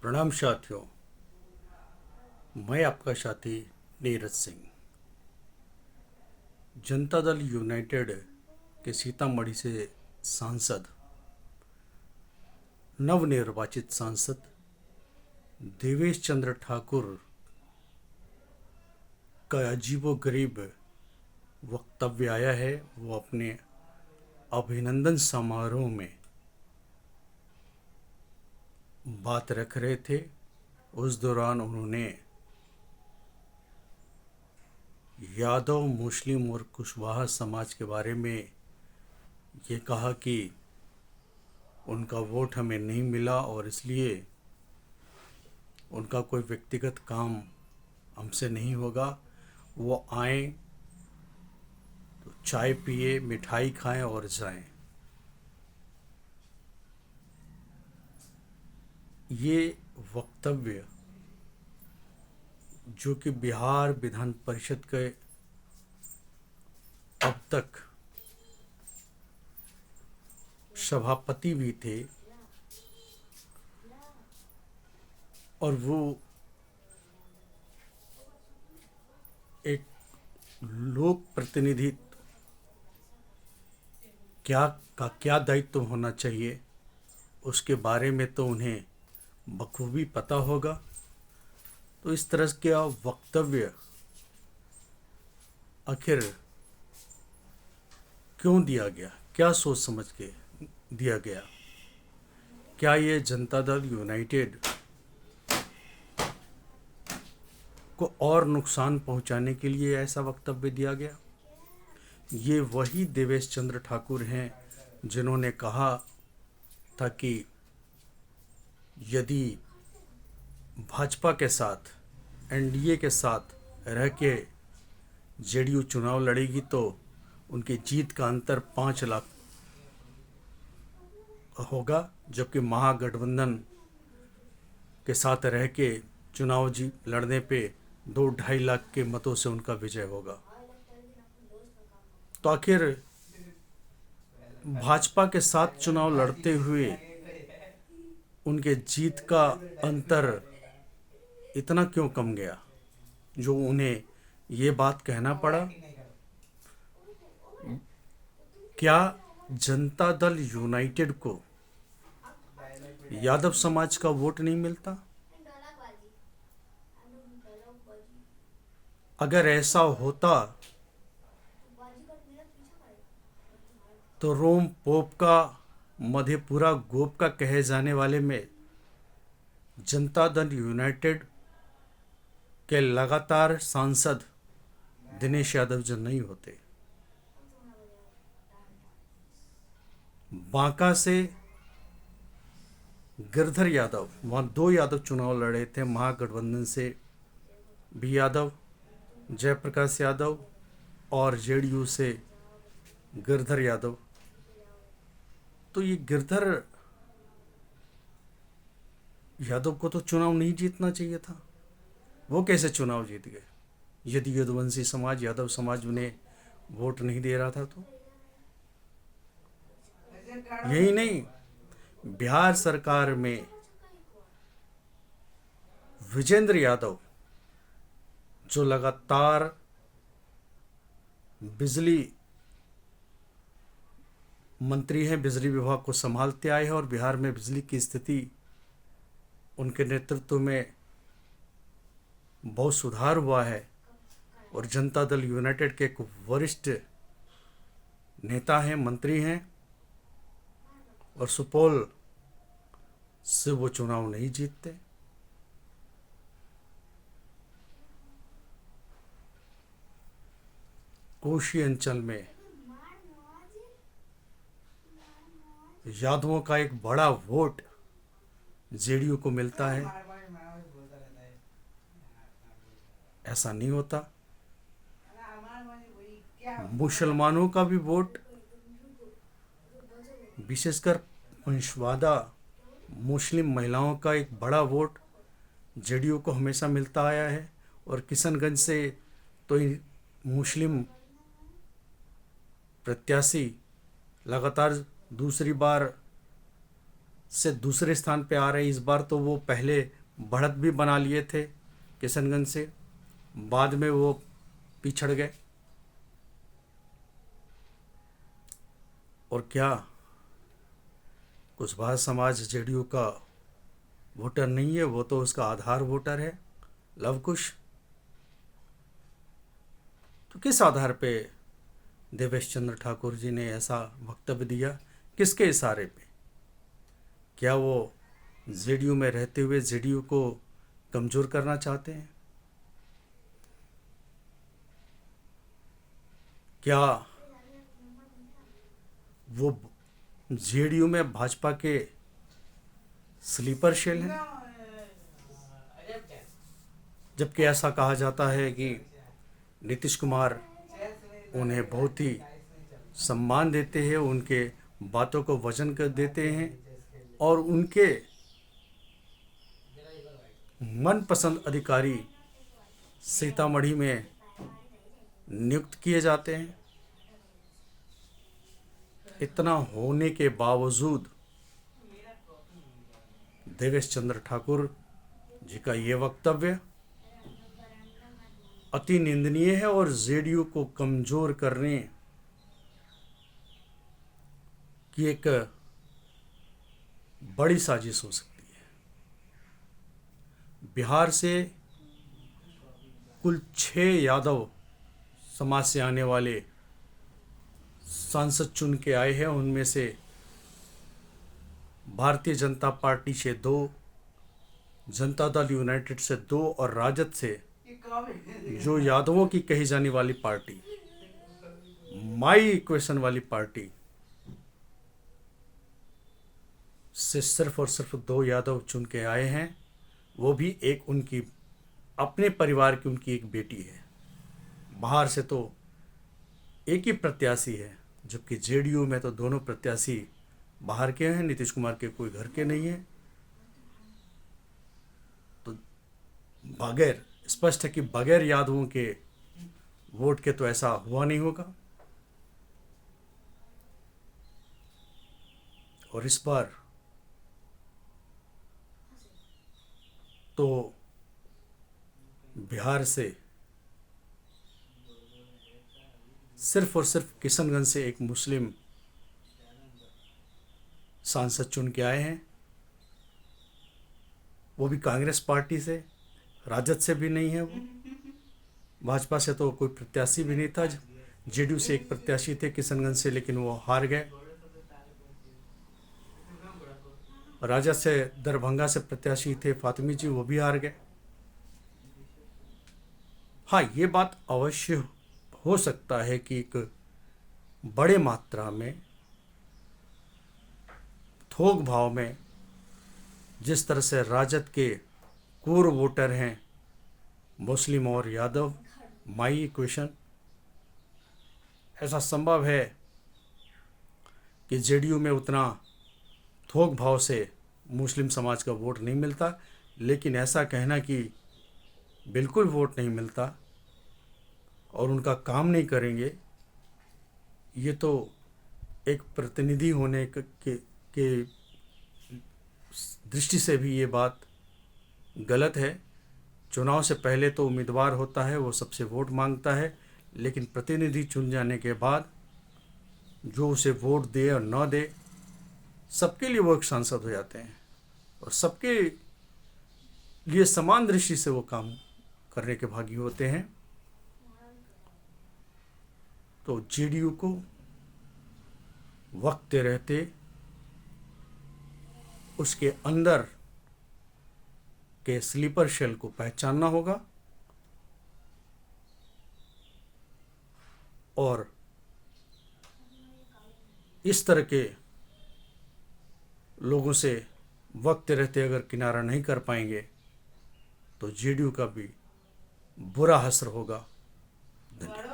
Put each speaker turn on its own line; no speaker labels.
प्रणाम साथियों। मैं आपका साथी नीरज सिंह। जनता दल यूनाइटेड के सीतामढ़ी से सांसद, नवनिर्वाचित सांसद देवेश चंद्र ठाकुर का अजीबोगरीब वक्तव्य आया है। वो अपने अभिनंदन समारोह में बात रख रहे थे। उस दौरान उन्होंने यादव, मुस्लिम और कुशवाहा समाज के बारे में ये कहा कि उनका वोट हमें नहीं मिला और इसलिए उनका कोई व्यक्तिगत काम हमसे नहीं होगा। वो आए तो चाय पिए, मिठाई खाएं और जाएं। ये वक्तव्य जो कि बिहार विधान परिषद के अब तक सभापति भी थे और वो एक लोक प्रतिनिधि क्या दायित्व होना चाहिए उसके बारे में तो उन्हें बखूबी पता होगा। तो इस तरह का वक्तव्य आखिर क्यों दिया गया, क्या सोच समझ के दिया गया? क्या ये जनता दल यूनाइटेड को और नुकसान पहुंचाने के लिए ऐसा वक्तव्य दिया गया? ये वही देवेश चंद्र ठाकुर हैं जिन्होंने कहा था कि यदि भाजपा के साथ, एनडीए के साथ रह के जेडीयू चुनाव लड़ेगी तो उनकी जीत का अंतर 5 लाख होगा, जबकि महागठबंधन के साथ रह के चुनाव लड़ने पे 2-2.5 लाख के मतों से उनका विजय होगा। तो आखिर भाजपा के साथ चुनाव लड़ते हुए उनके जीत का अंतर इतना क्यों कम गया जो उन्हें ये बात कहना पड़ा? क्या जनता दल यूनाइटेड को यादव समाज का वोट नहीं मिलता? अगर ऐसा होता तो रोम पोप का, मधेपुरा गोप का कहे जाने वाले में जनता दल यूनाइटेड के लगातार सांसद दिनेश यादव जो नहीं होते। बांका से गिरधर यादव, वहाँ 2 यादव चुनाव लड़े थे, महागठबंधन से भी यादव, जयप्रकाश यादव, और जेडीयू से गिरधर यादव। तो ये गिरधर यादव को तो चुनाव नहीं जीतना चाहिए था। वो कैसे चुनाव जीत गए यदि यदुवंशी समाज, यादव समाज उन्हें वोट नहीं दे रहा था? तो यही नहीं, बिहार सरकार में विजेंद्र यादव जो लगातार बिजली मंत्री हैं, बिजली विभाग को संभालते आए हैं और बिहार में बिजली की स्थिति उनके नेतृत्व में बहुत सुधार हुआ है और जनता दल यूनाइटेड के एक वरिष्ठ नेता हैं, मंत्री हैं, और सुपौल से वो चुनाव नहीं जीतते। कोशी अंचल में यादवों का एक बड़ा वोट जेडीयू को मिलता है, ऐसा नहीं होता। मुसलमानों का भी वोट, विशेषकर वंशवादा मुस्लिम महिलाओं का एक बड़ा वोट जेडीयू को हमेशा मिलता आया है। और किशनगंज से तो मुस्लिम प्रत्याशी लगातार दूसरी बार से दूसरे स्थान पे आ रहे हैं। इस बार तो वो पहले बढ़त भी बना लिए थे किशनगंज से, बाद में वो पिछड़ गए। और क्या कुशवाहा समाज जेडीयू का वोटर नहीं है? वो तो उसका आधार वोटर है, लवकुश। तो किस आधार पे देवेश चंद्र ठाकुर जी ने ऐसा वक्तव्य दिया? किसके इशारे पे? क्या वो जेडीयू में रहते हुए जेडीयू को कमज़ोर करना चाहते हैं? क्या वो जेडीयू में भाजपा के स्लीपर सेल हैं? जबकि ऐसा कहा जाता है कि नीतीश कुमार उन्हें बहुत ही सम्मान देते हैं, उनके बातों को वजन कर देते हैं और उनके मनपसंद अधिकारी सीतामढ़ी में नियुक्त किए जाते हैं। इतना होने के बावजूद देवेश चंद्र ठाकुर जी का ये वक्तव्य अति निंदनीय है और जेडीयू को कमजोर करने की एक बड़ी साजिश हो सकती है। बिहार से कुल 6 यादव समाज से आने वाले सांसद चुन के आए हैं। उनमें से भारतीय जनता पार्टी से 2, जनता दल यूनाइटेड से 2 और राजद से, जो यादवों की कही जाने वाली पार्टी, माई इक्वेशन वाली पार्टी से सिर्फ और सिर्फ 2 यादव चुन के आए हैं। वो भी एक उनकी अपने परिवार की उनकी एक बेटी है। बाहर से तो एक ही प्रत्याशी है, जबकि जेडीयू में तो दोनों प्रत्याशी बाहर के हैं, नीतीश कुमार के कोई घर के नहीं हैं। तो बगैर स्पष्ट है कि बगैर यादवों के वोट के तो ऐसा हुआ नहीं होगा। और इस बार तो बिहार से सिर्फ और सिर्फ किशनगंज से एक मुस्लिम सांसद चुन के आए हैं, वो भी कांग्रेस पार्टी से, राजद से भी नहीं है। वो भाजपा से तो कोई प्रत्याशी भी नहीं था। जेडीयू से एक प्रत्याशी थे किशनगंज से, लेकिन वो हार गए। राजद से दरभंगा से प्रत्याशी थे फातिमी जी, वो भी हार गए। हाँ, ये बात अवश्य हो सकता है कि एक बड़े मात्रा में थोक भाव में जिस तरह से राजद के कोर वोटर हैं मुस्लिम और यादव, माई इक्वेशन, ऐसा संभव है कि जेडीयू में उतना थोक भाव से मुस्लिम समाज का वोट नहीं मिलता। लेकिन ऐसा कहना कि बिल्कुल वोट नहीं मिलता और उनका काम नहीं करेंगे, ये तो एक प्रतिनिधि होने के दृष्टि से भी ये बात गलत है। चुनाव से पहले तो उम्मीदवार होता है, वो सबसे वोट मांगता है, लेकिन प्रतिनिधि चुन जाने के बाद जो उसे वोट दे और न दे, सबके लिए वो एक सांसद हो जाते हैं और सबके लिए समान दृष्टि से वो काम करने के भागी होते हैं। तो जेडीयू को वक्त रहते उसके अंदर के स्लीपर सेल को पहचानना होगा और इस तरह के लोगों से वक्त रहते अगर किनारा नहीं कर पाएंगे तो जेडीयू का भी बुरा असर होगा। धन्यवाद।